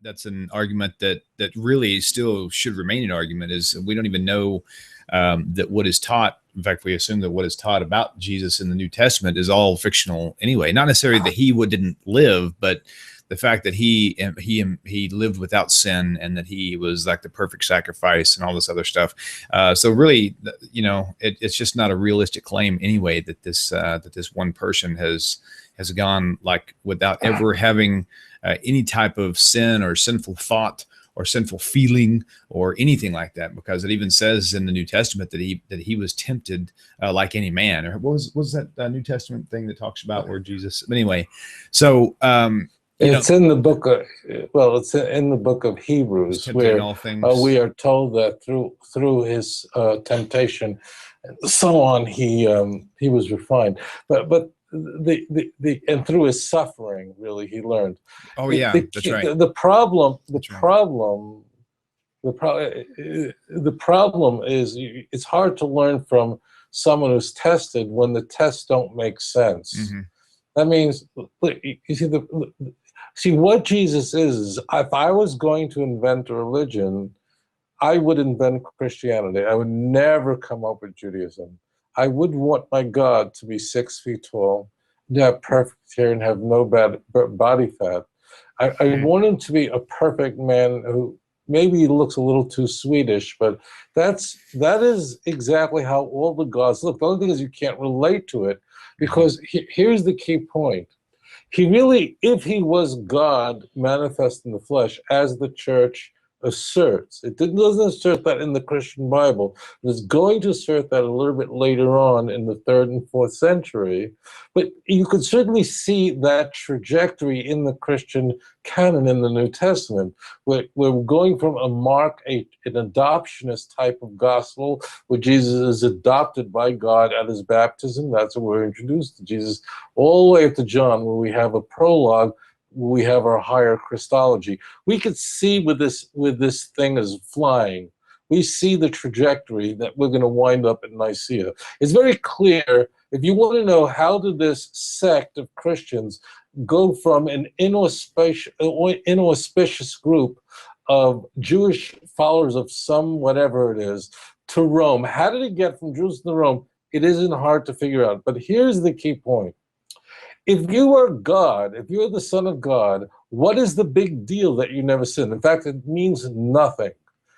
that's an argument that really still should remain an argument. Is we don't even know that what is taught. In fact, we assume that what is taught about Jesus in the New Testament is all fictional anyway. Not necessarily that he didn't live, but the fact that he lived without sin and that he was like the perfect sacrifice and all this other stuff. So really, it's just not a realistic claim anyway that this one person has gone like without ever having any type of sin or sinful thought or sinful feeling or anything like that, because it even says in the New Testament that he was tempted like any man. Or what was that New Testament thing that talks about where Jesus? But anyway, so it's in the book of it's in the book of Hebrews, where we are told that through his temptation and so on, he was refined, but and through his suffering, really, he learned. That's right. The problem is it's hard to learn from someone who's tested when the tests don't make sense. Mm-hmm. That means, you see what Jesus is if I was going to invent a religion, I would invent Christianity. I would never come up with Judaism. I would want my God to be 6 feet tall, to have perfect hair and have no bad body fat. I want him to be a perfect man who maybe looks a little too Swedish, but that is exactly how all the gods look. The only thing is you can't relate to it, because here's the key point. He really, if he was God manifest in the flesh, as the church asserts, it doesn't assert that in the Christian Bible. It's going to assert that a little bit later on in the 3rd and 4th century. But you could certainly see that trajectory in the Christian canon in the New Testament. We're going from an adoptionist type of gospel, where Jesus is adopted by God at his baptism. That's where we're introduced to Jesus, all the way up to John, where we have a prologue. We have our higher Christology. We could see with this thing as flying. We see the trajectory that we're going to wind up at Nicaea. It's very clear. If you want to know how did this sect of Christians go from an inauspicious group of Jewish followers of some whatever it is to Rome, how did it get from Jerusalem to Rome? It isn't hard to figure out. But here's the key point. If you are God, if you're the Son of God, what is the big deal that you never sinned? In fact, it means nothing.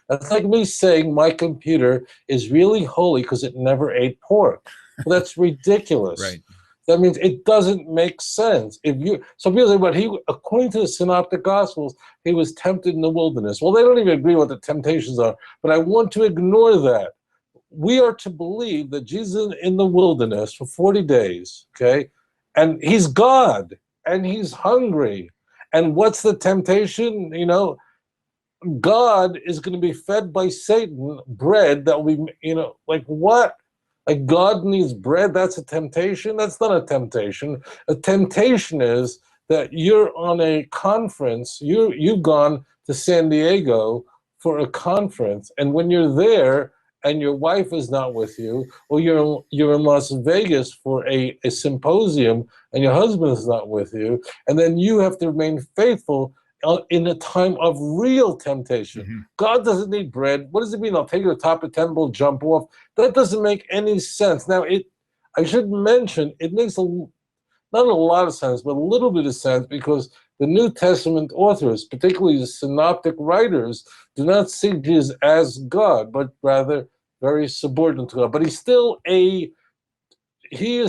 That's like me saying my computer is really holy because it never ate pork. Well, that's ridiculous. Right. That means it doesn't make sense. So people say, according to the Synoptic Gospels, he was tempted in the wilderness. Well, they don't even agree what the temptations are, but I want to ignore that. We are to believe that Jesus in the wilderness for 40 days, okay? And he's God, and he's hungry. And what's the temptation? God is going to be fed by Satan bread that will be, like what? Like God needs bread? That's a temptation? That's not a temptation. A temptation is that you're on a conference. You've gone to San Diego for a conference, and when you're there, and your wife is not with you, or you're in Las Vegas for a symposium, and your husband is not with you, and then you have to remain faithful in a time of real temptation. Mm-hmm. God doesn't need bread. What does it mean? I'll take you to the top of the temple, jump off. That doesn't make any sense. Now, I should mention, it makes not a lot of sense, but a little bit of sense, because the New Testament authors, particularly the synoptic writers, do not see Jesus as God, but rather very subordinate to God. But he is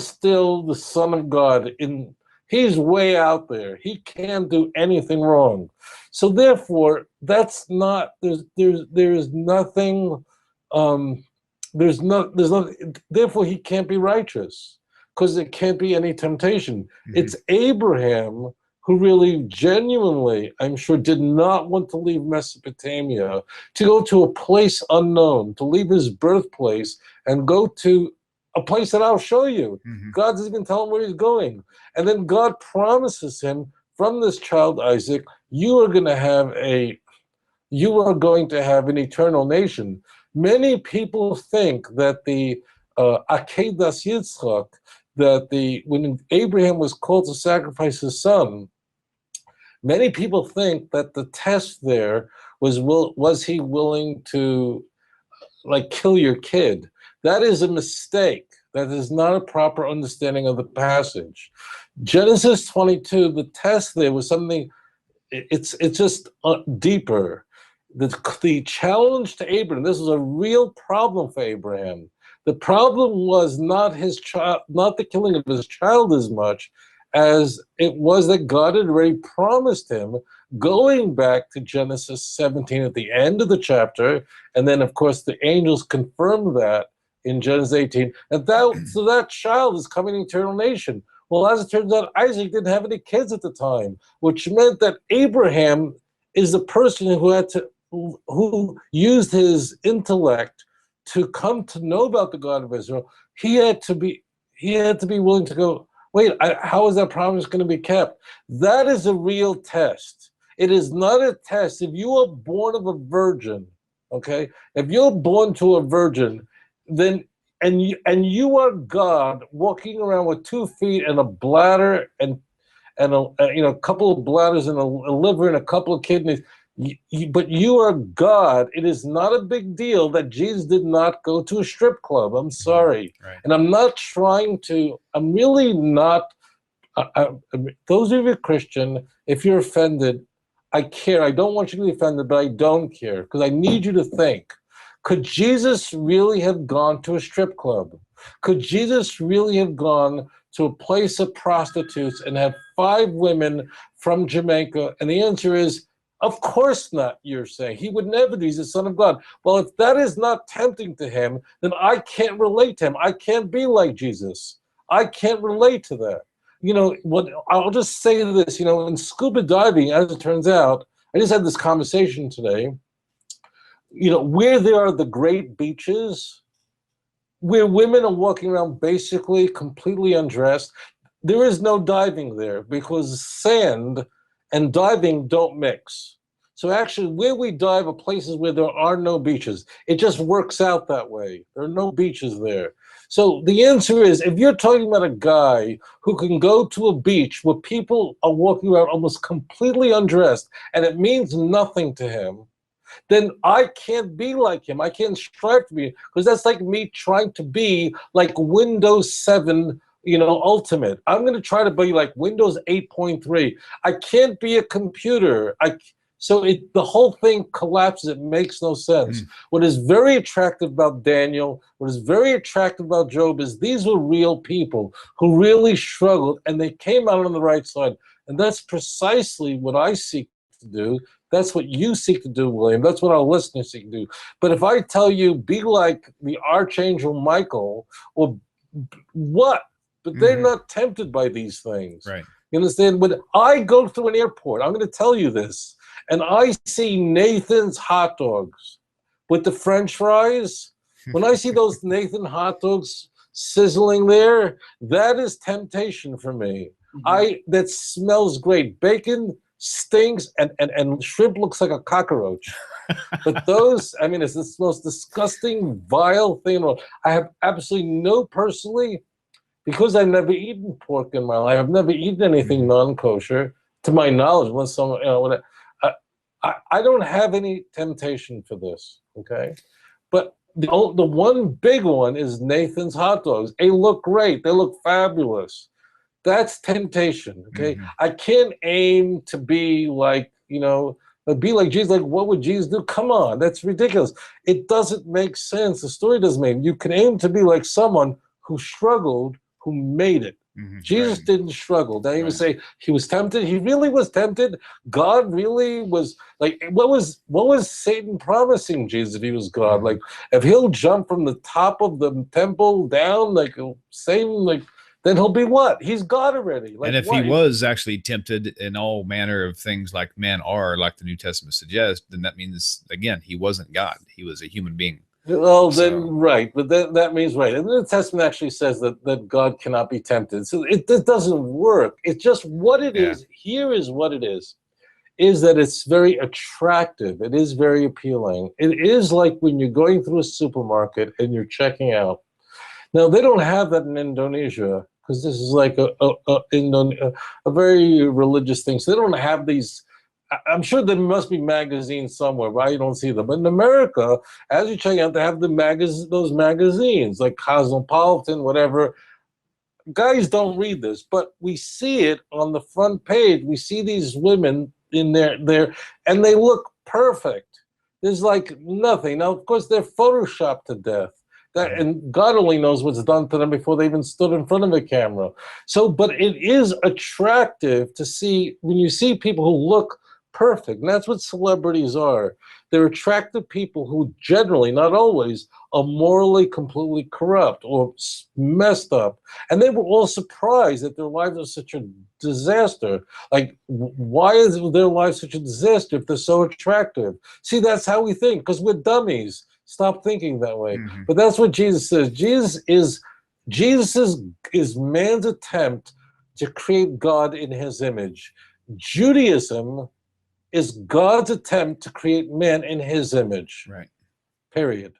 still the Son of God. He's way out there. He can't do anything wrong. So therefore, that's not there's nothing. Therefore, he can't be righteous, because there can't be any temptation. Mm-hmm. It's Abraham who really genuinely, I'm sure, did not want to leave Mesopotamia, to go to a place unknown, to leave his birthplace and go to a place that I'll show you. Mm-hmm. God doesn't even tell him where he's going. And then God promises him, from this child Isaac, you are going to have an eternal nation. Many people think that the Akedas Yitzchak, that when Abraham was called to sacrifice his son, Many people think that the test there was he willing to like kill your kid. That is a mistake. That is not a proper understanding of the passage. Genesis 22, the test there was something, it's just deeper. The challenge to Abraham, this was a real problem for Abraham. The problem was not his child, not the killing of his child as much as it was that God had already promised him, going back to Genesis 17 at the end of the chapter, and then of course the angels confirmed that in Genesis 18, and so that child is coming an eternal nation. Well, as it turns out, Isaac didn't have any kids at the time, which meant that Abraham is the person who used his intellect to come to know about the God of Israel. He had to be willing to go, wait, how is that promise going to be kept? That is a real test. It is not a test. If you are born of a virgin, okay, if you're born to a virgin, then and you are God walking around with 2 feet and a bladder and a couple of bladders and a liver and a couple of kidneys. But you are God. It is not a big deal that Jesus did not go to a strip club. I'm sorry. Right. And I'm not trying to, I'm really not, those of you Christian, if you're offended, I care. I don't want you to be offended, but I don't care because I need you to think. Could Jesus really have gone to a strip club? Could Jesus really have gone to a place of prostitutes and have 5 women from Jamaica? And the answer is, of course not, you're saying. He would never do. He's the Son of God. Well, if that is not tempting to him, then I can't relate to him. I can't be like Jesus. I can't relate to that. I'll just say this, in scuba diving, as it turns out, I just had this conversation today, where there are the great beaches, where women are walking around basically completely undressed, there is no diving there because sand and diving don't mix. So actually, where we dive are places where there are no beaches. It just works out that way. There are no beaches there. So the answer is, if you're talking about a guy who can go to a beach where people are walking around almost completely undressed and it means nothing to him, then I can't be like him. I can't strive to be, because that's like me trying to be like Windows 7, Ultimate. I'm going to try to be like Windows 8.3. I can't be a computer. So the whole thing collapses. It makes no sense. What is very attractive about Daniel, what is very attractive about Job is these were real people who really struggled and they came out on the right side. And that's precisely what I seek to do. That's what you seek to do, William. That's what our listeners seek to do. But if I tell you, be like the Archangel Michael, or what? But they're not tempted by these things. Right. You understand? When I go through an airport, I'm going to tell you this, and I see Nathan's hot dogs with the French fries. When I see those Nathan hot dogs sizzling there, that is temptation for me. That smells great. Bacon stinks, and shrimp looks like a cockroach. But those, it's the most disgusting, vile thing in the world. I have absolutely no, personally, because I've never eaten pork in my life, I've never eaten anything non-kosher, to my knowledge, unless someone, I don't have any temptation for this, okay? But the one big one is Nathan's hot dogs. They look great. They look fabulous. That's temptation, okay? I can't aim to be like, be like Jesus. Like, what would Jesus do? Come on, that's ridiculous. It doesn't make sense. The story doesn't make. You can aim to be like someone who struggled, who made it. Jesus didn't struggle. Now you would say he was tempted. He really was tempted. God really was like, what was Satan promising Jesus if he was God? Like, if he'll jump from the top of the temple down, like Satan, like, then he'll be what? He's God already. Like, and if he was actually tempted in all manner of things like men are, like the New Testament suggests, then that means, again, he wasn't God. He was a human being. Well, then, right. But then that means, right. And the New Testament actually says that God cannot be tempted. So it doesn't work. It's just what it is. Here is what it is that it's very attractive. It is very appealing. It is like when you're going through a supermarket and you're checking out. Now, they don't have that in Indonesia. because this is like a very religious thing. So they don't have these. I'm sure there must be magazines somewhere, but I don't see them. But in America, as you check out, they have those magazines like Cosmopolitan, whatever. Guys don't read this, but we see it on the front page. We see these women in there, and they look perfect. There's like nothing. Now, of course, they're photoshopped to death. And God only knows what's done to them before they even stood in front of a camera. So, but it is attractive to see when you see people who look perfect. And that's what celebrities are. They're attractive people who generally, not always, are morally completely corrupt or messed up. And they were all surprised that their lives are such a disaster. Like, why is their life such a disaster if they're so attractive? See, that's how we think, because we're dummies. Stop thinking that way. Mm-hmm. But that's what Jesus says. Jesus is man's attempt to create God in his image. Judaism is God's attempt to create man in his image. Right. Period.